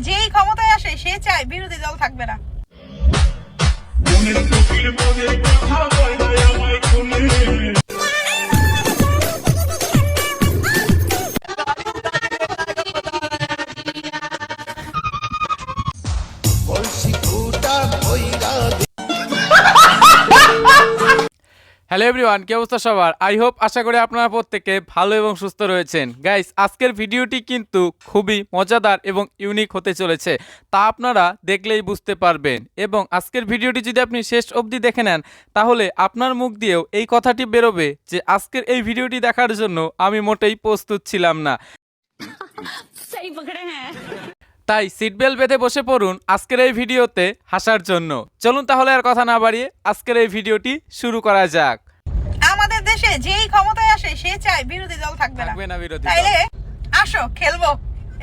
যেই ক্ষমতায় আসে সে চায় বিরোধী দল থাকবে না। হ্যালো এভরিওয়ান, কি অবস্থা সবার? আই হোপ, আশা করি আপনারা প্রত্যেকে ভালো এবং সুস্থ রয়েছেন। গাইস, আজকের ভিডিওটি কিন্তু খুবই মজাদার এবং ইউনিক হতে চলেছে, তা আপনারা দেখলেই বুঝতে পারবেন। এবং আজকের ভিডিওটি যদি আপনি শেষ অবধি দেখে নেন, তাহলে আপনার মুখ দিয়েও এই কথাটি বেরোবে যে আজকের এই ভিডিওটি দেখার জন্য আমি মোটেই প্রস্তুত ছিলাম না। তাই সিট বেল্ট বেঁধে বসে পড়ুন আজকের এই ভিডিওতে হাসার জন্য। চলুন তাহলে আর কথা না বাড়িয়ে আজকের এই ভিডিওটি শুরু করা যাক। আমাদের দেশে যেই ক্ষমতায় আসে সে চায় বিরোধী দল থাকবে না বিরোধী তাইলে আসো খেলবো,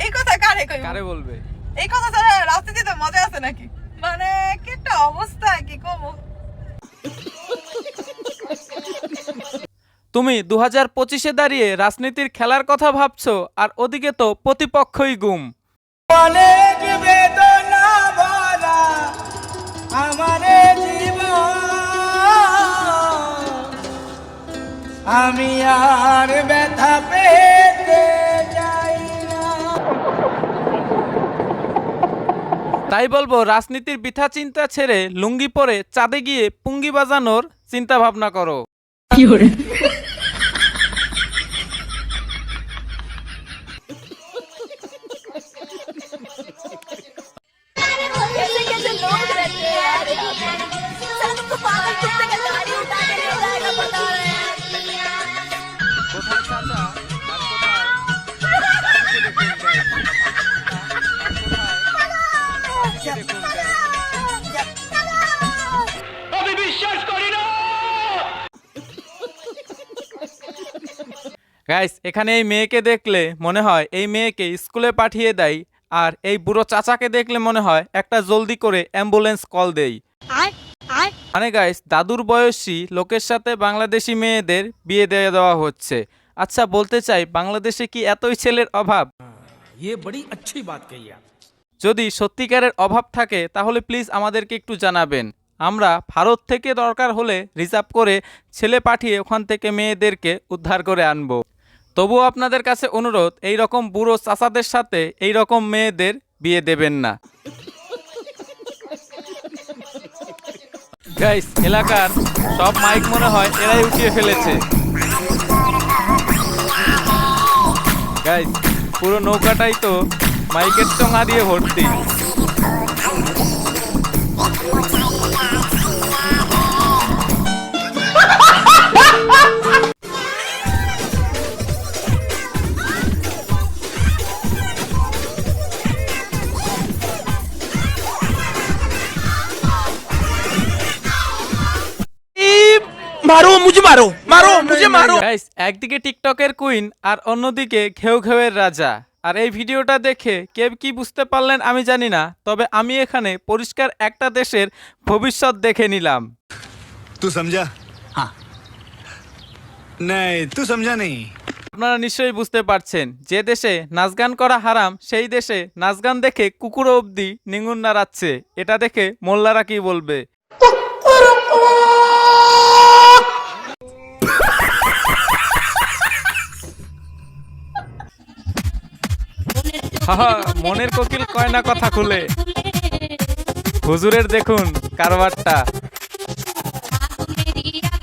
এই কথা কারে কইব? কারে বলবে? এই কথা ছাড়া রাজনীতিতে মজা আছে নাকি? মানে কি একটা অবস্থা, কি কম। তুমি 2025-এ দাঁড়িয়ে রাজনীতির খেলার কথা ভাবছো, আর ওদিকে তো প্রতিপক্ষই গুম। অনেক বেদনা ভরা আমার জীবন, আমি আর ব্যথা পেতে চাই না। তাই বলবো, রাজনীতির বৃথা চিন্তা ছেড়ে লুঙ্গি পরে চাঁদে গিয়ে পুঙ্গি বাজানোর চিন্তা ভাবনা করো। কোথায় চাচা আর কোথায় আমি বিশ্বাস করি না। গাইস, এখানে এই মেয়েকে দেখলে মনে হয় এই মেয়েকে স্কুলে পাঠিয়ে দেয়, আর এই বুড়ো চাচাকে দেখলে মনে হয় একটা জলদি করে অ্যাম্বুলেন্স কল দেই। মানে গাইস, দাদুর বয়সী লোকের সাথে বাংলাদেশি মেয়েদের বিয়ে দিয়ে দেওয়া হচ্ছে। আচ্ছা, বলতে চাই, বাংলাদেশে কি এতই ছেলের অভাব? ये बड़ी अच्छी बात कही आप। যদি সত্যিকারের অভাব থাকে তাহলে প্লিজ আমাদেরকে একটু জানাবেন। আমরা ভারত থেকে দরকার হলে রিজার্ভ করে ছেলে পাঠিয়ে ওখান থেকে মেয়েদেরকে উদ্ধার করে আনবো। তবুও আপনাদের কাছে অনুরোধ, এই রকম বুড়ো চাচাদের সাথে এই রকম মেয়েদের বিয়ে দেবেন না। গাইস, এলাকার সব মাইক মনে হয় এরাই উঠিয়ে ফেলেছে। গাইস, পুরো নৌকাটাই তো মাইকের চোঙা দিয়ে ভর্তি। मारो मुझे, मारो मारो मुझे, मारो। গাইস, একদিকে টিকটকের কুইন আর অন্যদিকে ঘেউ ঘেউয়ের রাজা। আর এই ভিডিওটা দেখে কে কি বুঝতে পারলেন আমি জানি না, তবে আমি এখানে পরিষ্কার একটা দেশের ভবিষ্যৎ দেখে নিলাম। तू समझा? हाँ। नहीं, तू समझा नहीं। আপনারা নিশ্চয়ই বুঝতে পারছেন, যে দেশে নাচ গান করা হারাম সেই দেশে নাচ গান দেখে কুকুরও অবধি নিঙুন নাড়াচ্ছে। এটা দেখে মোল্লারা কি বলবে? হাহা, মনের কোকিল কয় না কথা খুলে। হুজুরের দেখুন কারবারটা।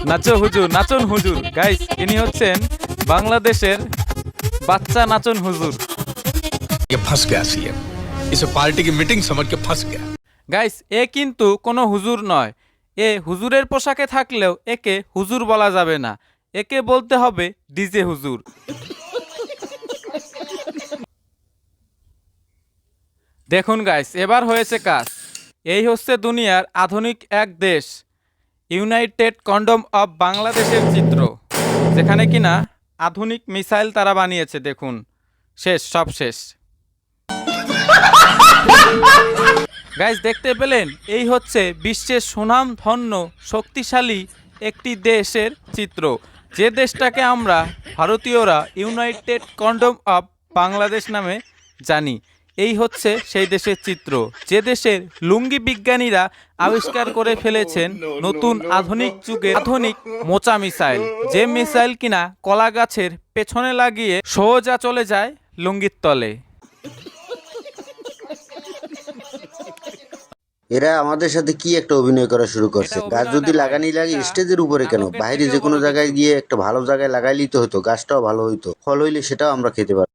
নাচো হুজুর, নাচন হুজুর। গাইস, ইনি হচ্ছেন বাংলাদেশের বাচ্চা নাচন হুজুর। ये फंस गया सीएम, इसे पार्टी की मीटिंग समझ के फंस गया। গাইস, এ কিন্তু কোনো হুজুর নয়। এ হুজুরের পোশাকে থাকলেও একে হুজুর বলা যাবে না, একে বলতে হবে ডিজে হুজুর। দেখুন গাইস, এবার হয়েছে কাজ। এই হচ্ছে দুনিয়ার আধুনিক এক দেশ, ইউনাইটেড কন্ডম অফ বাংলাদেশের চিত্র, যেখানে কিনা আধুনিক মিসাইল তারা বানিয়েছে। দেখুন, শেষ, সব শেষ। গাইস, দেখতে পেলেন? এই হচ্ছে বিশ্বের সুনাম ধন্য শক্তিশালী একটি দেশের চিত্র, যে দেশটাকে আমরা ভারতীয়রা ইউনাইটেড কন্ডম অফ বাংলাদেশ নামে জানি। এই হচ্ছে সেই দেশের চিত্র, যে দেশের লুঙ্গি বিজ্ঞানীরা আবিষ্কার করে ফেলেছেন নতুন আধুনিক যুগে আধুনিক মোচা মিসাইল, যে মিসাইল কিনা কলা গাছের পেছনে লাগিয়ে সোজা চলে যায় লুঙ্গির তলে। এরা আমাদের সাথে কি একটা অভিনয় করা শুরু করছে। গাছ যদি লাগানি লাগে স্টেজের উপরে কেন, বাইরে যে কোনো জায়গায় গিয়ে একটা ভালো জায়গায় লাগাইলেই তো হতো, গাছটাও ভালো হইতো, ফল হইলে সেটাও আমরা খেতে পারবো।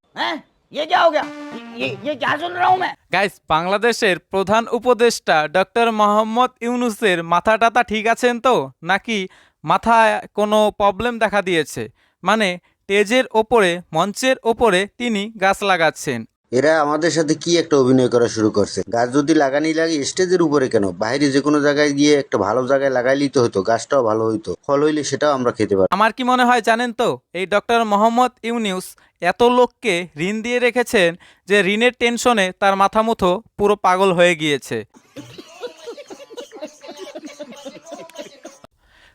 গাইস, বাংলাদেশের প্রধান উপদেষ্টা ডক্টর মোহাম্মদ ইউনূসের মাথা টাথা ঠিক আছেন তো, নাকি মাথায় কোনো প্রবলেম দেখা দিয়েছে? মানে স্টেজের ওপরে, মঞ্চের ওপরে তিনি গাছ লাগাচ্ছেন। এরা আমাদের সাথে কি একটা অভিনয় করা শুরু করছে। গাছ যদি লাগানি লাগে স্টেজের উপরে কেন, বাইরে যে কোনো জায়গায় গিয়ে একটা ভালো জায়গায় লাগাইলেই তো হতো, গাছটাও ভালো হইতো, ফল হইলে সেটাও আমরা খেতে পারবো। আমার কি মনে হয় জানেন তো, এই ডক্টর মোহাম্মদ ইউনূস এত লোককে ঋণ দিয়ে রেখেছেন যে ঋণের টেনশনে তার মাথা মুথো পুরো পাগল হয়ে গিয়েছে।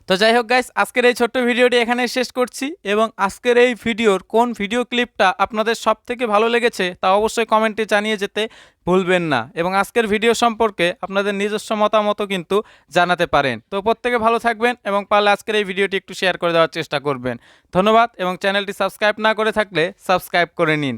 তো যাই হোক গাইস, আজকের এই ছোট্ট ভিডিওটি এখানে শেষ করছি, এবং আজকের এই ভিডিওর কোন ভিডিও ক্লিপটা আপনাদের সব থেকে ভালো লেগেছে তা অবশ্যই কমেন্টে জানিয়ে যেতে ভুলবেন না, এবং আজকের ভিডিও সম্পর্কে আপনাদের নিজস্ব মতামতও কিন্তু জানাতে পারেন। তো প্রত্যেকে ভালো থাকবেন, এবং পারলে আজকের এই ভিডিওটি একটু শেয়ার করে দেওয়ার চেষ্টা করবেন। ধন্যবাদ, এবং চ্যানেলটি সাবস্ক্রাইব না করে থাকলে সাবস্ক্রাইব করে নিন।